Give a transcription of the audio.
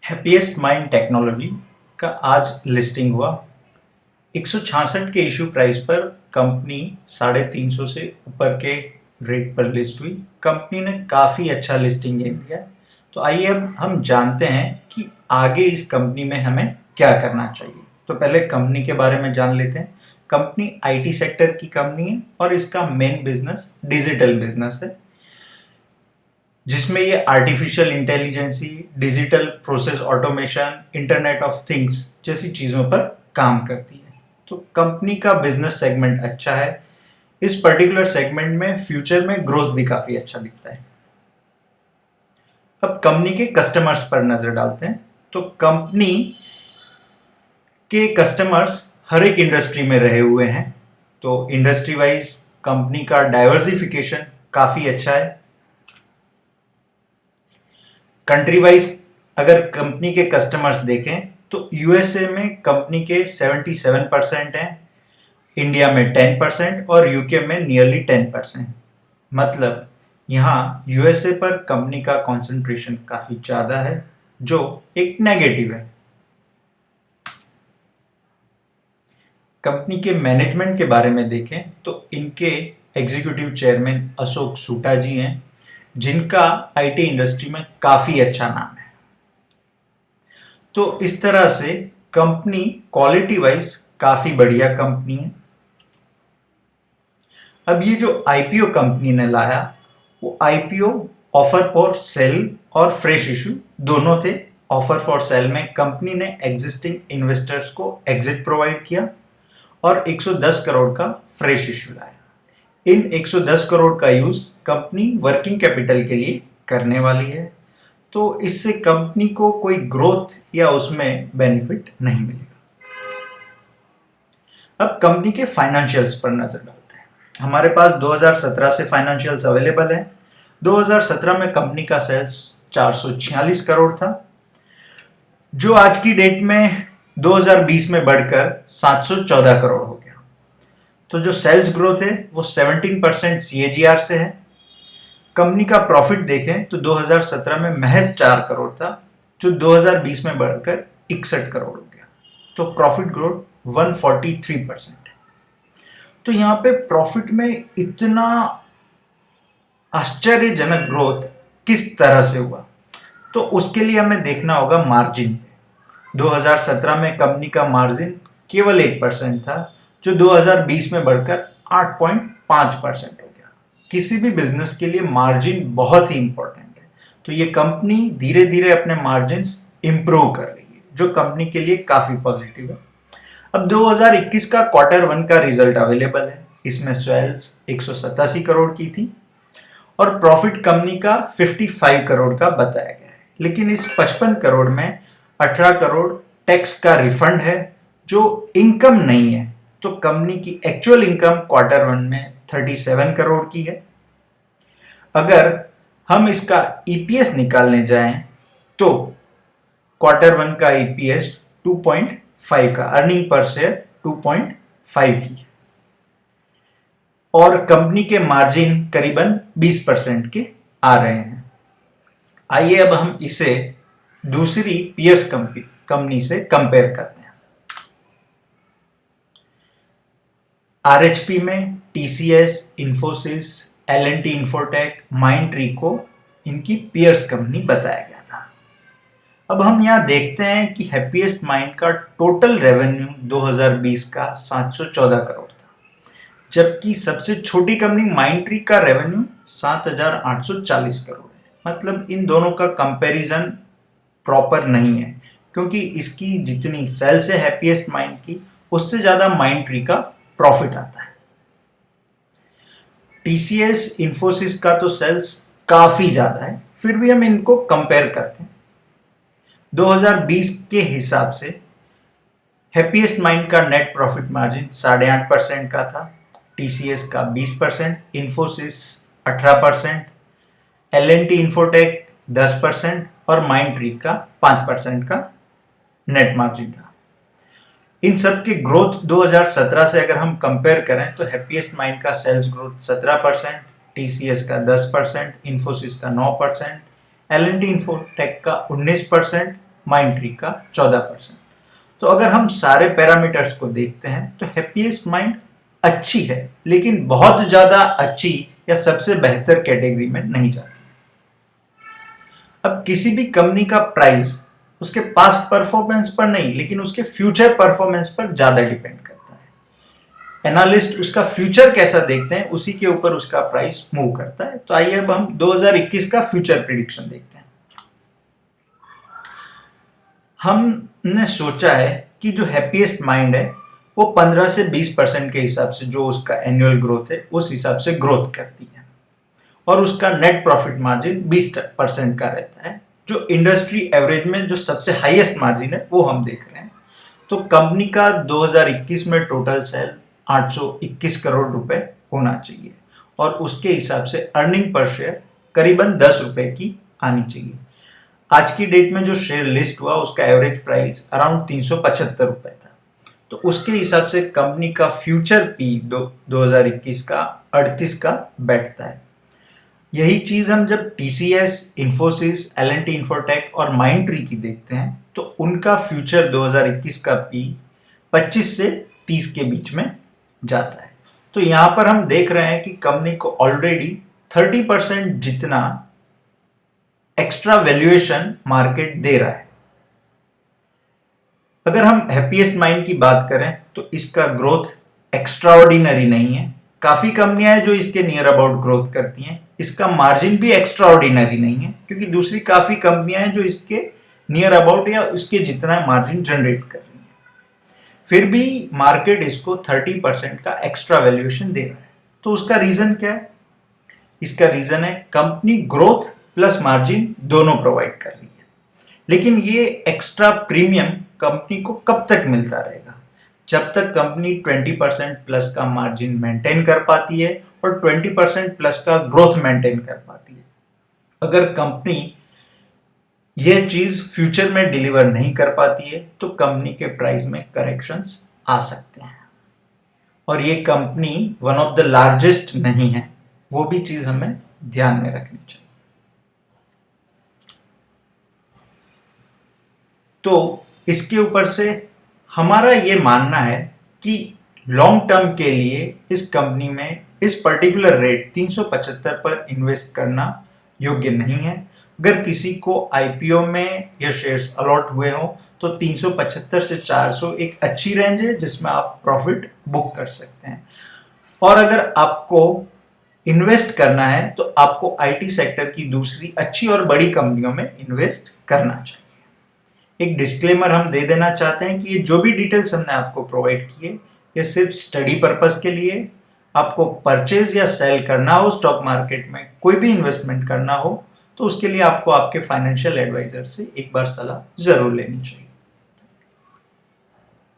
Happiest mind technology का आज listing हुआ। 166 के इशू प्राइस पर कंपनी 350 से ऊपर के रेट पर लिस्ट हुई। कंपनी ने काफ़ी अच्छा लिस्टिंग गेन दिया। तो आइए अब हम जानते हैं कि आगे इस कंपनी में हमें क्या करना चाहिए। तो पहले कंपनी के बारे में जान लेते हैं। कंपनी आईटी सेक्टर की कंपनी है और इसका मेन बिजनेस डिजिटल बिजनेस है, जिसमें ये artificial intelligence, digital process automation, internet of things जैसी चीज़ों पर काम करती है। तो कंपनी का बिजनेस सेगमेंट अच्छा है। इस पर्टिकुलर सेगमेंट में फ्यूचर में ग्रोथ भी काफ़ी अच्छा दिखता है। अब कंपनी के कस्टमर्स पर नज़र डालते हैं। तो कंपनी के कस्टमर्स हर एक इंडस्ट्री में रहे हुए हैं। तो इंडस्ट्री वाइज कंपनी का डाइवर्सिफिकेशन काफ़ी अच्छा है। कंट्री वाइज अगर कंपनी के कस्टमर्स देखें तो यूएसए में कंपनी के 77% हैं, इंडिया में 10% और यूके में नियरली 10%। मतलब यहाँ यूएसए पर कंपनी का कंसंट्रेशन काफ़ी ज़्यादा है, जो एक नेगेटिव है। कंपनी के मैनेजमेंट के बारे में देखें तो इनके एग्जीक्यूटिव चेयरमैन अशोक सूटा जी हैं, जिनका आईटी इंडस्ट्री में काफ़ी अच्छा नाम है। तो इस तरह से कंपनी क्वालिटी वाइज काफ़ी बढ़िया कंपनी है। अब ये जो आईपीओ कंपनी ने लाया, वो आईपीओ ऑफर फॉर सेल और फ्रेश इशू दोनों थे। ऑफर फॉर सेल में कंपनी ने एग्जिस्टिंग इन्वेस्टर्स को एग्जिट प्रोवाइड किया और 110 करोड़ का फ्रेश इशू लाया। इन 110 करोड़ का यूज कंपनी वर्किंग कैपिटल के लिए करने वाली है। तो इससे कंपनी को कोई ग्रोथ या उसमें बेनिफिट नहीं मिलेगा। अब कंपनी के फाइनेंशियल्स पर नजर डालते हैं। हमारे पास 2017 से फाइनेंशियल्स अवेलेबल है। 2017 में कंपनी का सेल्स 446 करोड़ था, जो आज की डेट में 2020 में बढ़कर 714 करोड़ हो गया। तो जो सेल्स ग्रोथ है वो 17% सीएजीआर से है। कंपनी का प्रॉफिट देखें तो 2017 में महज 4 करोड़ था, जो 2020 में बढ़कर 61 करोड़ हो गया। तो प्रॉफिट ग्रोथ 143% है। तो यहाँ पे प्रॉफिट में इतना आश्चर्यजनक ग्रोथ किस तरह से हुआ, तो उसके लिए हमें देखना होगा मार्जिन। 2017 में कंपनी का मार्जिन केवल 1% था, जो 2020 में बढ़कर 8.5% हो गया। किसी भी बिजनेस के लिए मार्जिन बहुत ही इंपॉर्टेंट है। तो ये कंपनी धीरे धीरे अपने मार्जिन इंप्रूव कर रही है, जो कंपनी के लिए काफी पॉजिटिव है। अब 2021 का Q1 का रिजल्ट अवेलेबल है। इसमें सेल्स 187 करोड़ की थी और प्रॉफिट कंपनी का 55 करोड़ का बताया गया है। लेकिन इस 55 करोड़ में 18 करोड़ टैक्स का रिफंड है, जो इनकम नहीं है। तो कंपनी की एक्चुअल इनकम Q1 में 37 करोड़ की है। अगर हम इसका ईपीएस निकालने जाएं तो Q1 का ईपीएस 2.5 का, अर्निंग पर शेयर 2.5 की है और कंपनी के मार्जिन करीबन 20% के आ रहे हैं। आइए अब हम इसे दूसरी पीयर्स कंपनी से कंपेयर करते हैं। आरएचपी में TCS, Infosys, L&T infotech, Mindtree को इनकी पीयर्स कंपनी बताया गया था। अब हम यहाँ देखते हैं कि हैप्पीएस्ट माइंड का टोटल रेवेन्यू 2020 का 714 करोड़ था, जबकि सबसे छोटी कंपनी माइंडट्री का रेवेन्यू 7,840 करोड़ है। मतलब इन दोनों का कंपैरिजन प्रॉपर नहीं है, क्योंकि इसकी जितनी सेल्स है हैप्पीएस्ट माइंड की, उससे ज्यादा माइंडट्री का प्रॉफिट आता है। टीसीएस, इन्फोसिस का तो सेल्स काफी ज्यादा है, फिर भी हम इनको कंपेयर करते हैं। 2020 के हिसाब से हैप्पीएस्ट माइंड का नेट प्रॉफिट मार्जिन 8.5% का था, टीसीएस का 20%, इन्फोसिस 18%, एल&टी इन्फोटेक 10% और माइंडट्री का 5% का नेट मार्जिन था। इन सब की ग्रोथ 2017 से अगर हम कंपेयर करें तो हैप्पीएस्ट माइंड का सेल्स ग्रोथ 17%, टीसीएस का 10%, इन्फोसिस का 9%, एल&टी इन्फोटेक का 19% माइंड ट्री का 14%। तो अगर हम सारे पैरामीटर्स को देखते हैं तो हैप्पीएस्ट माइंड अच्छी है, लेकिन बहुत ज्यादा अच्छी या सबसे बेहतर कैटेगरी में नहीं जाती। अब किसी भी कंपनी का प्राइस उसके पास्ट परफॉर्मेंस पर नहीं, लेकिन उसके फ्यूचर परफॉर्मेंस पर ज्यादा डिपेंड करता है। एनालिस्ट उसका फ्यूचर कैसा देखते हैं, उसी के ऊपर उसका प्राइस मूव करता है। तो आइए अब हम 2021 का फ्यूचर प्रिडिक्शन देखते हैं। हमने सोचा है कि जो हैप्पीएस्ट माइंड है वो 15 से 20% के हिसाब से जो उसका एनुअल ग्रोथ है उस हिसाब से ग्रोथ करती है, और उसका नेट प्रॉफिट मार्जिन 20% का रहता है। जो इंडस्ट्री एवरेज में जो सबसे हाईएस्ट मार्जिन है वो हम देख रहे हैं। तो कंपनी का 2021 में टोटल सेल 821 करोड़ रुपए होना चाहिए, और उसके हिसाब से अर्निंग पर शेयर करीबन 10 रुपए की आनी चाहिए। आज की डेट में जो शेयर लिस्ट हुआ उसका एवरेज प्राइस अराउंड 375 रुपए था। तो उसके हिसाब से कंपनी का फ्यूचर पी 2021 का 38 का बैठता है। यही चीज हम जब टीसीएस, इंफोसिस, एल&टी इंफोटेक और माइंडट्री की देखते हैं तो उनका फ्यूचर 2021 का पी 25 से 30 के बीच में जाता है। तो यहां पर हम देख रहे हैं कि कंपनी को ऑलरेडी 30% जितना एक्स्ट्रा वैल्यूएशन मार्केट दे रहा है। अगर हम हैप्पीएस्ट माइंड की बात करें तो इसका ग्रोथ एक्स्ट्राऑर्डिनरी नहीं है। काफी कंपनियां हैं जो इसके नियर अबाउट ग्रोथ करती हैं। इसका मार्जिन भी एक्स्ट्राऑर्डिनरी नहीं है, क्योंकि दूसरी काफी कंपनियां हैं जो इसके नियर अबाउट या उसके जितना मार्जिन जनरेट कर रही हैं। फिर भी मार्केट इसको 30% का एक्स्ट्रा वैल्यूएशन दे रहा है। तो उसका रीजन क्या है? इसका रीजन है कंपनी ग्रोथ प्लस मार्जिन दोनों प्रोवाइड कर रही है, लेकिन ये एक्स्ट्रा प्रीमियम कंपनी को कब तक मिलता रहेगा? जब तक कंपनी 20% प्लस का मार्जिन मेंटेन कर पाती है और 20% प्लस का ग्रोथ मेंटेन कर पाती है। अगर कंपनी यह चीज फ्यूचर में डिलीवर नहीं कर पाती है तो कंपनी के प्राइस में करेक्शंस आ सकते हैं, और ये company one of the largest नहीं है, वो भी चीज हमें ध्यान में रखनी चाहिए। तो इसके ऊपर से हमारा ये मानना है कि लॉन्ग टर्म के लिए इस कंपनी में इस पर्टिकुलर रेट 375 पर इन्वेस्ट करना योग्य नहीं है। अगर किसी को आईपीओ में ये शेयर्स अलॉट हुए हो तो 375 से 400 एक अच्छी रेंज है जिसमें आप प्रॉफिट बुक कर सकते हैं। और अगर आपको इन्वेस्ट करना है तो आपको आईटी सेक्टर की दूसरी अच्छी और बड़ी कंपनियों में इन्वेस्ट करना चाहिए। एक डिस्क्लेमर हम दे देना चाहते हैं कि ये जो भी डिटेल्स हमने आपको प्रोवाइड किए ये सिर्फ स्टडी पर्पस के लिए। आपको परचेज या सेल करना हो, स्टॉक मार्केट में कोई भी इन्वेस्टमेंट करना हो, तो उसके लिए आपको आपके फाइनेंशियल एडवाइजर से एक बार सलाह जरूर लेनी चाहिए।